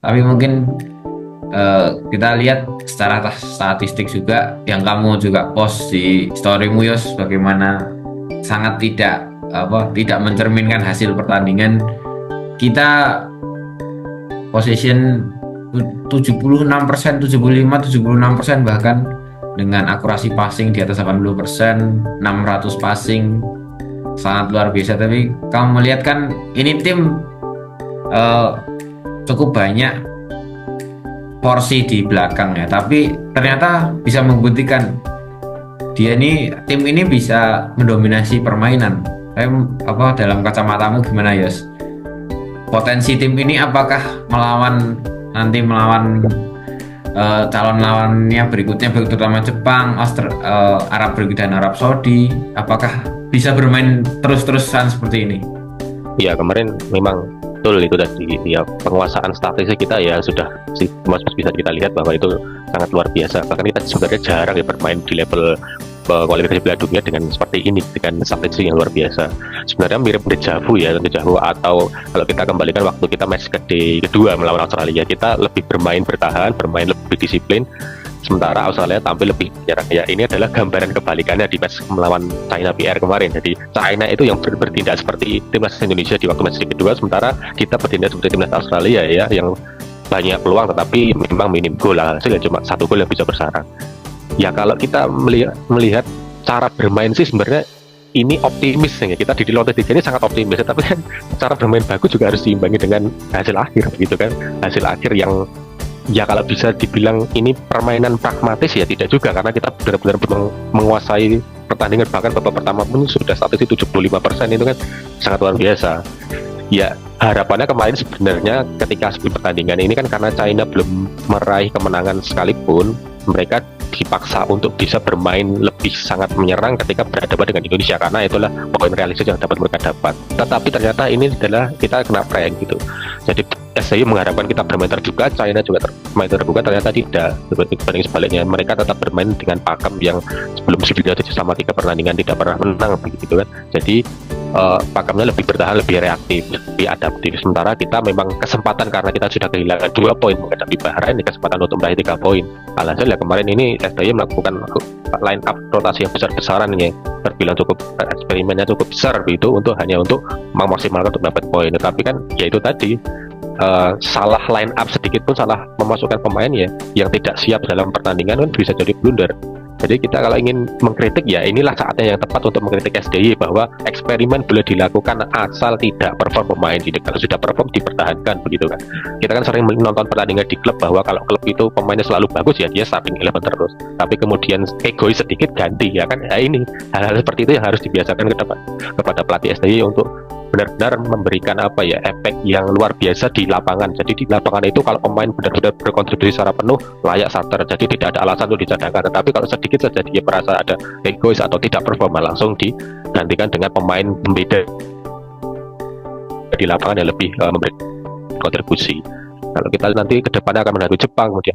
Tapi mungkin kita lihat secara statistik juga yang kamu juga post di storymu Yos, bagaimana sangat tidak mencerminkan hasil pertandingan kita. Position 76%, 75, 76%, bahkan dengan akurasi passing di atas 80%, 600 passing, sangat luar biasa. Tapi kamu melihat kan ini tim eh, cukup banyak porsi di belakang ya, tapi ternyata bisa membuktikan tim ini bisa mendominasi permainan. Dalam kacamatamu gimana Yos? Potensi tim ini apakah melawan calon lawannya berikutnya, terutama Jepang, Arab Saudi dan Arab Saudi, apakah bisa bermain terus-terusan seperti ini? Ya kemarin memang betul itu tadi ya, penguasaan statistik kita ya sudah bisa kita lihat bahwa itu sangat luar biasa. Bahkan kita sebenarnya jarang ya bermain di level kualifikasi Piala Dunia dengan seperti ini, dengan statistik yang luar biasa. Sebenarnya mirip dejavu atau kalau kita kembalikan waktu kita match kedua melawan Australia, kita lebih bermain bertahan, bermain lebih disiplin, sementara Australia tampil lebih menyerang. Ya ini adalah gambaran kebalikannya di match melawan China PR kemarin. Jadi China itu yang bertindak seperti timnas Indonesia di waktu match kedua, sementara kita bertindak seperti timnas Australia ya, yang banyak peluang tetapi memang minim gol, hasilnya cuma 1 gol yang bisa bersarang. Ya kalau kita melihat cara bermain sih sebenarnya ini optimis ya, kita di Lotte 3 ini sangat optimis, tapi kan cara bermain bagus juga harus diimbangi dengan hasil akhir gitu kan, hasil akhir yang ya kalau bisa dibilang ini permainan pragmatis ya tidak juga, karena kita benar-benar menguasai pertandingan, bahkan babak pertama pun sudah statistik 75%, itu kan sangat luar biasa. Ya harapannya kemarin sebenarnya ketika sebelum pertandingan ini kan, karena China belum meraih kemenangan sekalipun, mereka dipaksa untuk bisa bermain lebih sangat menyerang ketika berhadapan dengan Indonesia, karena itulah poin realistis yang dapat mereka dapat. Tetapi ternyata ini adalah kita kena prank gitu. Jadi SCY mengharapkan kita bermain terbuka, China juga bermain terbuka, ternyata tidak. Dibanding sebaliknya, mereka tetap bermain dengan pakem yang sebelum selama 3 pertandingan tidak pernah menang begitu kan. Jadi pakemnya lebih bertahan, lebih reaktif, lebih adaptif. Sementara kita memang kesempatan, karena kita sudah kehilangan 2 poin menghadapi Bahrain, kesempatan untuk meraih 3 poin. Alhasil ya kemarin ini SBY melakukan line up rotasi yang besar-besaran ya, terbilang cukup eksperimennya cukup besar gitu, hanya untuk memaksimalkan untuk dapat poin. Tetapi kan ya itu tadi, salah line up sedikit pun, salah memasukkan pemain ya yang tidak siap dalam pertandingan kan bisa jadi blunder. Jadi kita kalau ingin mengkritik ya inilah saatnya yang tepat untuk mengkritik SDY, bahwa eksperimen boleh dilakukan asal tidak perform pemain. Jadi kalau sudah perform dipertahankan begitu kan. Kita kan sering menonton pertandingan di klub bahwa kalau klub itu pemainnya selalu bagus ya dia starting 11 terus. Tapi kemudian egois sedikit ganti ya kan. Ya ini hal-hal seperti itu yang harus dibiasakan ke depan kepada pelatih SDY untuk benar-benar memberikan efek yang luar biasa di lapangan. Jadi di lapangan itu kalau pemain benar-benar berkontribusi secara penuh, layak starter, jadi tidak ada alasan untuk dicadangkan. Tetapi kalau sedikit saja dia merasa ada egois atau tidak performa, langsung digantikan dengan pemain pembeda di lapangan yang lebih memberi kontribusi. Kalau kita nanti ke depannya akan menghadapi Jepang, kemudian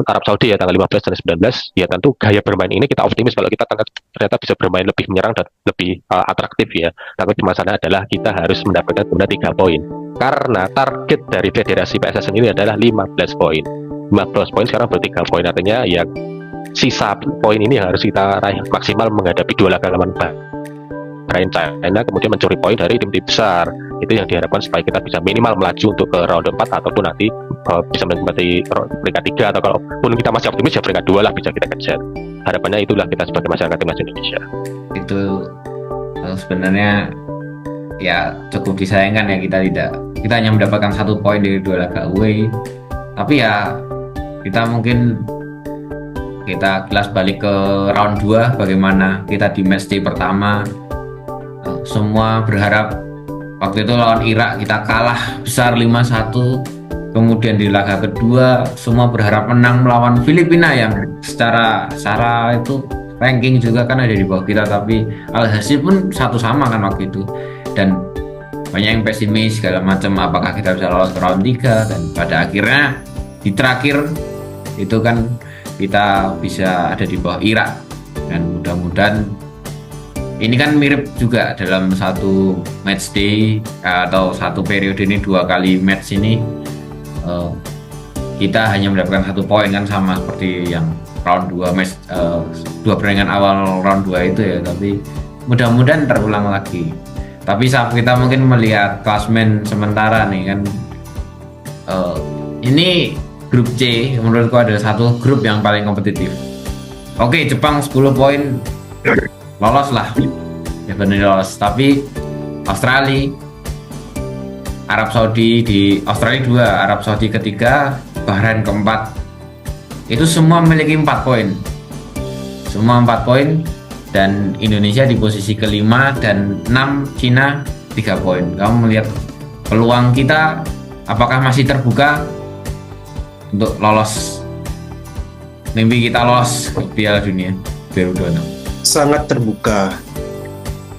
Arab Saudi ya tanggal 15 dan 19, ya tentu gaya bermain ini kita optimis kalau kita ternyata bisa bermain lebih menyerang dan lebih atraktif ya. Tapi masalahnya adalah kita harus mendapatkan 3 poin. Karena target dari Federasi PSSI ini adalah 15 poin. 15 poin sekarang ber 3 poin, artinya ya sisa poin ini harus kita raih maksimal menghadapi 2 laga lawan Bahrain, China, kemudian mencuri poin dari tim-tim besar. Itu yang diharapkan supaya kita bisa minimal melaju untuk ke round 4 ataupun nanti bisa menempati peringkat 3, atau kalaupun kita masih optimis ya peringkat 2 lah bisa kita kejar. Harapannya itulah kita sebagai masyarakat timnas Indonesia. Itu sebenarnya ya cukup disayangkan ya, kita hanya mendapatkan 1 poin dari 2 laga away. Tapi ya kita kilas balik ke round 2, bagaimana kita di match day pertama. Semua berharap waktu itu lawan Irak kita kalah besar 5-1. Kemudian di laga kedua semua berharap menang melawan Filipina yang secara itu ranking juga kan ada di bawah kita, tapi alhasil pun 1 sama kan waktu itu. Dan banyak yang pesimis segala macam, apakah kita bisa lolos ke round 3, dan pada akhirnya di terakhir itu kan kita bisa ada di bawah Irak. Dan mudah-mudahan ini kan mirip juga dalam 1 match day atau 1 periode ini 2 kali match ini, kita hanya mendapatkan 1 poin kan, sama seperti yang round 2 match, 2 pertandingan awal round 2 itu ya. Tapi mudah-mudahan terulang lagi. Tapi saat kita mungkin melihat klasmen sementara nih kan, ini grup C menurutku adalah satu grup yang paling kompetitif. Oke, Jepang 10 poin lolos lah, ya benar lolos. Tapi Australia, Arab Saudi di Australia 2, Arab Saudi ketiga, Bahrain keempat, itu semua memiliki 4 poin, semua 4 poin, dan Indonesia di posisi kelima dan 6, Cina 3 poin. Kamu melihat peluang kita apakah masih terbuka untuk lolos, mimpi kita lolos ke Piala Dunia 2026? Sangat terbuka,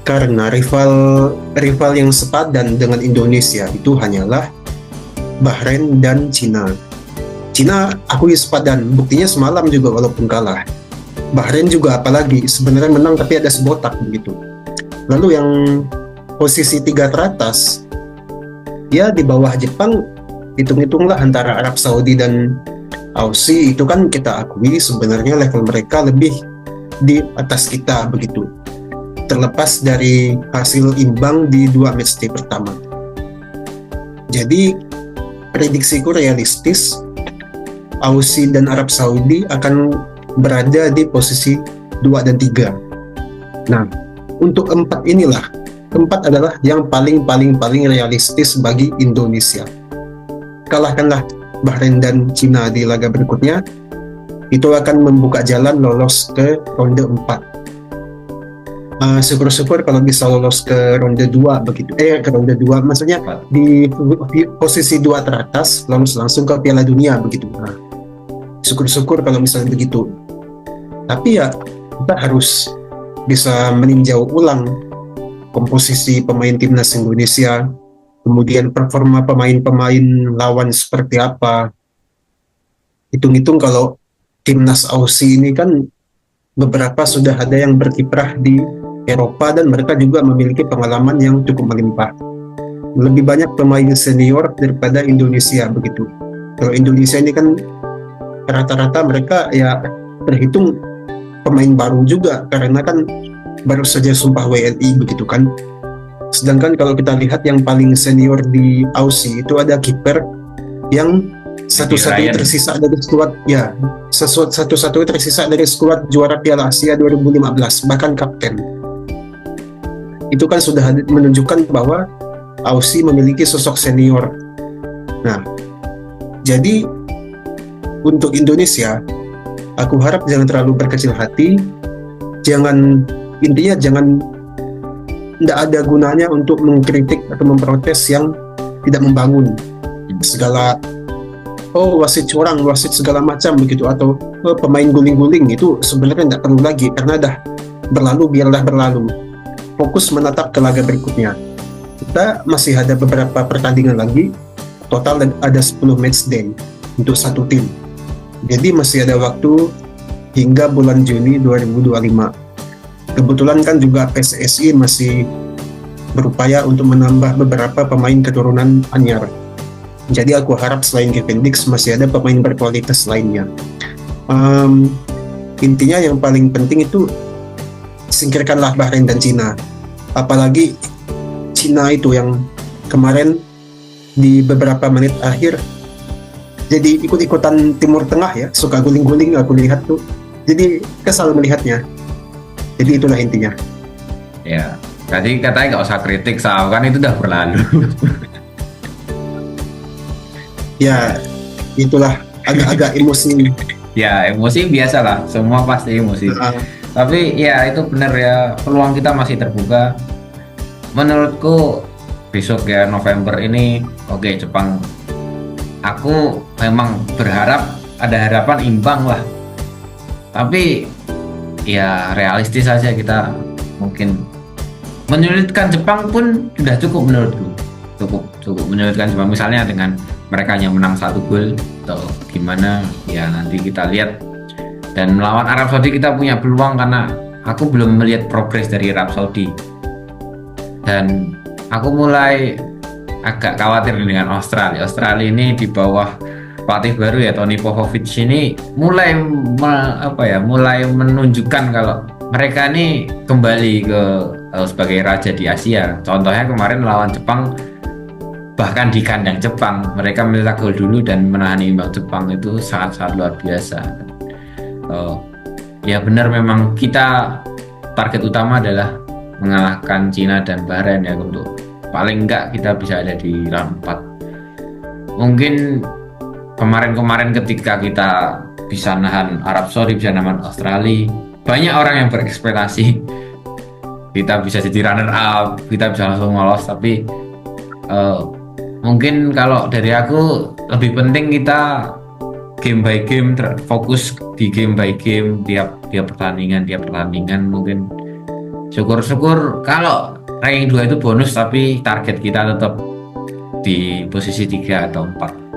karena rival yang sepadan dengan Indonesia itu hanyalah Bahrain dan Cina. Cina akui sepadan, buktinya semalam juga walaupun kalah. Bahrain juga apalagi sebenarnya menang tapi ada sebotak begitu. Lalu yang posisi 3 teratas, ya di bawah Jepang, hitung-hitunglah antara Arab Saudi dan Aussie, itu kan kita akui sebenarnya level mereka lebih di atas kita begitu, terlepas dari hasil imbang di 2 matchday pertama. Jadi prediksiku realistis, Aussie dan Arab Saudi akan berada di posisi 2 dan 3. Nah, untuk 4 inilah, 4 adalah yang paling realistis bagi Indonesia. Kalahkanlah Bahrain dan Cina di laga berikutnya, itu akan membuka jalan lolos ke ronde 4. Syukur-syukur kalau bisa lolos ke ronde 2 begitu. Ke ronde 2 maksudnya di posisi 2 teratas, lolos langsung ke Piala Dunia begitu. Nah, syukur-syukur kalau misalnya begitu. Tapi ya kita harus bisa meninjau ulang komposisi pemain timnas Indonesia, kemudian performa pemain-pemain lawan seperti apa. Hitung-hitung kalau timnas Aussie ini kan beberapa sudah ada yang berkiprah di Eropa dan mereka juga memiliki pengalaman yang cukup melimpah. Lebih banyak pemain senior daripada Indonesia begitu. Kalau Indonesia ini kan rata-rata mereka ya terhitung pemain baru juga karena kan baru saja sumpah WNI begitu kan. Sedangkan kalau kita lihat yang paling senior di Aussie itu ada kiper yang satu-satunya tersisa dari skuad, ya satu-satunya tersisa dari skuad juara Piala Asia 2015, bahkan kapten. Itu kan sudah menunjukkan bahwa Aussie memiliki sosok senior. Nah, jadi untuk Indonesia, aku harap jangan terlalu berkecil hati, intinya jangan, tidak ada gunanya untuk mengkritik atau memprotes yang tidak membangun. Segala wasit curang, wasit segala macam begitu, atau pemain guling-guling, itu sebenarnya tidak perlu lagi karena dah berlalu, biarlah berlalu. Fokus menatap ke laga berikutnya. Kita masih ada beberapa pertandingan lagi, total ada 10 match day untuk satu tim. Jadi masih ada waktu hingga bulan Juni 2025. Kebetulan kan juga PSSI masih berupaya untuk menambah beberapa pemain keturunan anyar. Jadi aku harap selain Kevin Dix masih ada pemain berkualitas lainnya. Intinya yang paling penting itu singkirkanlah Bahrain dan Cina. Apalagi Cina itu yang kemarin di beberapa menit akhir jadi ikut-ikutan Timur Tengah ya, suka guling-guling aku lihat tuh. Jadi kesal melihatnya. Jadi itulah intinya. Ya, tadi katanya nggak usah kritik, soal kan itu udah berlalu. Ya, itulah agak-agak emosi. Ya, emosi biasa lah, semua pasti emosi. Tapi ya itu benar ya, peluang kita masih terbuka. Menurutku besok ya November ini, oke, Jepang. Aku memang berharap ada harapan imbang lah. Tapi ya realistis saja, kita mungkin menyulitkan Jepang pun sudah cukup menurutku. Cukup menyulitkan Jepang, misalnya dengan mereka yang menang 1 gol atau gimana ya, nanti kita lihat. Dan melawan Arab Saudi kita punya peluang karena aku belum melihat progres dari Arab Saudi. Dan aku mulai agak khawatir dengan Australia. Australia ini di bawah pelatih baru ya Toni Popovic ini mulai mulai menunjukkan kalau mereka ini kembali ke sebagai raja di Asia. Contohnya kemarin lawan Jepang, bahkan di kandang Jepang mereka mencetak gol dulu dan menahan imbang Jepang, itu sangat-sangat luar biasa. Ya benar, memang kita target utama adalah mengalahkan Cina dan Bahrain ya, untuk paling enggak kita bisa ada di round 4. Mungkin kemarin-kemarin ketika kita bisa nahan Arab Saudi, bisa nahan Australia, banyak orang yang berekspektasi kita bisa jadi runner up, kita bisa langsung lolos. Tapi mungkin kalau dari aku lebih penting kita game by game, fokus di game by game, tiap pertandingan. Mungkin syukur-syukur kalau ranking 2 itu bonus, tapi target kita tetap di posisi 3 atau 4.